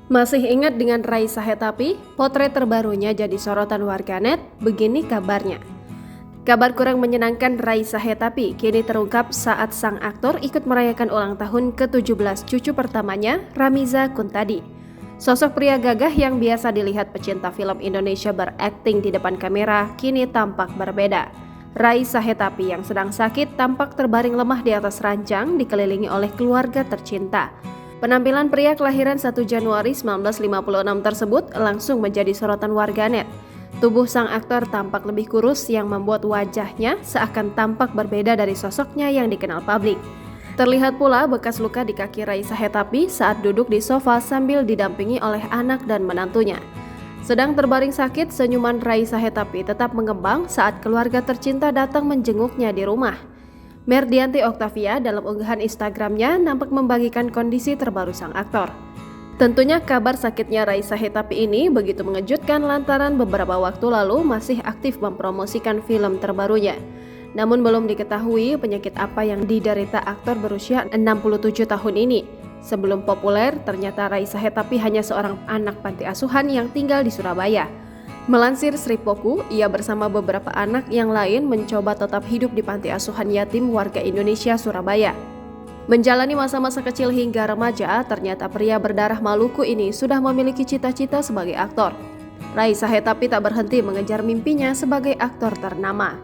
Masih ingat dengan Raisa Hetapi? Potret terbarunya jadi sorotan warganet, begini kabarnya. Kabar kurang menyenangkan Raisa Hetapi kini terungkap saat sang aktor ikut merayakan ulang tahun ke-17 cucu pertamanya, Ramiza Kuntadi. Sosok pria gagah yang biasa dilihat pecinta film Indonesia berakting di depan kamera kini tampak berbeda. Raisa Hetapi yang sedang sakit tampak terbaring lemah di atas ranjang dikelilingi oleh keluarga tercinta. Penampilan pria kelahiran 1 Januari 1956 tersebut langsung menjadi sorotan warganet. Tubuh sang aktor tampak lebih kurus yang membuat wajahnya seakan tampak berbeda dari sosoknya yang dikenal publik. Terlihat pula bekas luka di kaki Raisa Hetapi saat duduk di sofa sambil didampingi oleh anak dan menantunya. Sedang terbaring sakit, senyuman Raisa Hetapi tetap mengembang saat keluarga tercinta datang menjenguknya di rumah. Merdianti Oktavia dalam unggahan Instagramnya nampak membagikan kondisi terbaru sang aktor. Tentunya kabar sakitnya Raisa Hetapi ini begitu mengejutkan lantaran beberapa waktu lalu masih aktif mempromosikan film terbarunya. Namun belum diketahui penyakit apa yang diderita aktor berusia 67 tahun ini. Sebelum populer, ternyata Raisa Hetapi hanya seorang anak panti asuhan yang tinggal di Surabaya. Melansir Sri Poku, ia bersama beberapa anak yang lain mencoba tetap hidup di panti asuhan yatim warga Indonesia Surabaya. Menjalani masa-masa kecil hingga remaja, ternyata pria berdarah Maluku ini sudah memiliki cita-cita sebagai aktor. Raisa Hetapi tak berhenti mengejar mimpinya sebagai aktor ternama.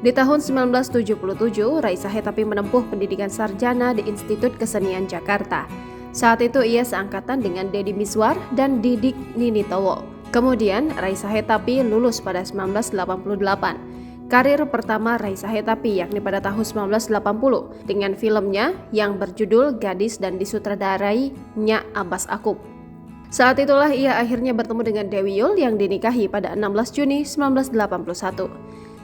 Di tahun 1977, Raisa Hetapi menempuh pendidikan sarjana di Institut Kesenian Jakarta. Saat itu ia seangkatan dengan Deddy Mizwar dan Didik Ninitowo. Kemudian Raisa Hetapi lulus pada 1988. Karir pertama Raisa Hetapi yakni pada tahun 1980 dengan filmnya yang berjudul Gadis dan disutradarai Nya Abbas Akub. Saat itulah ia akhirnya bertemu dengan Dewi Yull yang dinikahi pada 16 Juni 1981.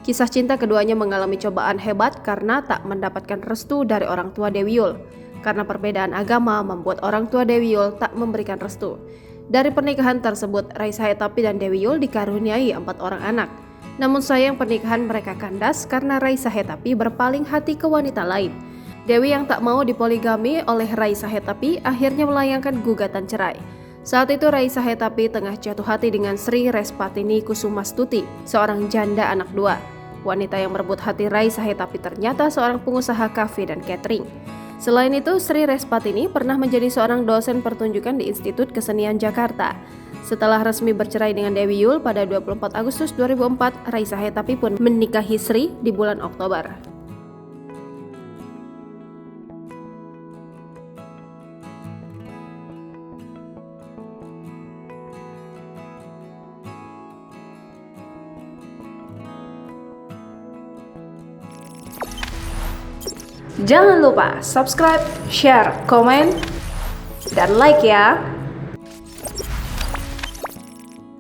Kisah cinta keduanya mengalami cobaan hebat karena tak mendapatkan restu dari orang tua Dewi Yull. Karena perbedaan agama membuat orang tua Dewi Yull tak memberikan restu. Dari pernikahan tersebut, Raisa Hetapi dan Dewi Yull dikaruniai 4 orang anak. Namun sayang pernikahan mereka kandas karena Raisa Hetapi berpaling hati ke wanita lain. Dewi yang tak mau dipoligami oleh Raisa Hetapi akhirnya melayangkan gugatan cerai. Saat itu Raisa Hetapi tengah jatuh hati dengan Sri Respatini Kusumastuti, seorang janda anak 2. Wanita yang merebut hati Raisa Hetapi ternyata seorang pengusaha kafe dan catering. Selain itu, Sri Respatini pernah menjadi seorang dosen pertunjukan di Institut Kesenian Jakarta. Setelah resmi bercerai dengan Dewi Yull pada 24 Agustus 2004, Raisa Hetapi pun menikahi Sri di bulan Oktober. Jangan lupa subscribe, share, komen, dan like ya!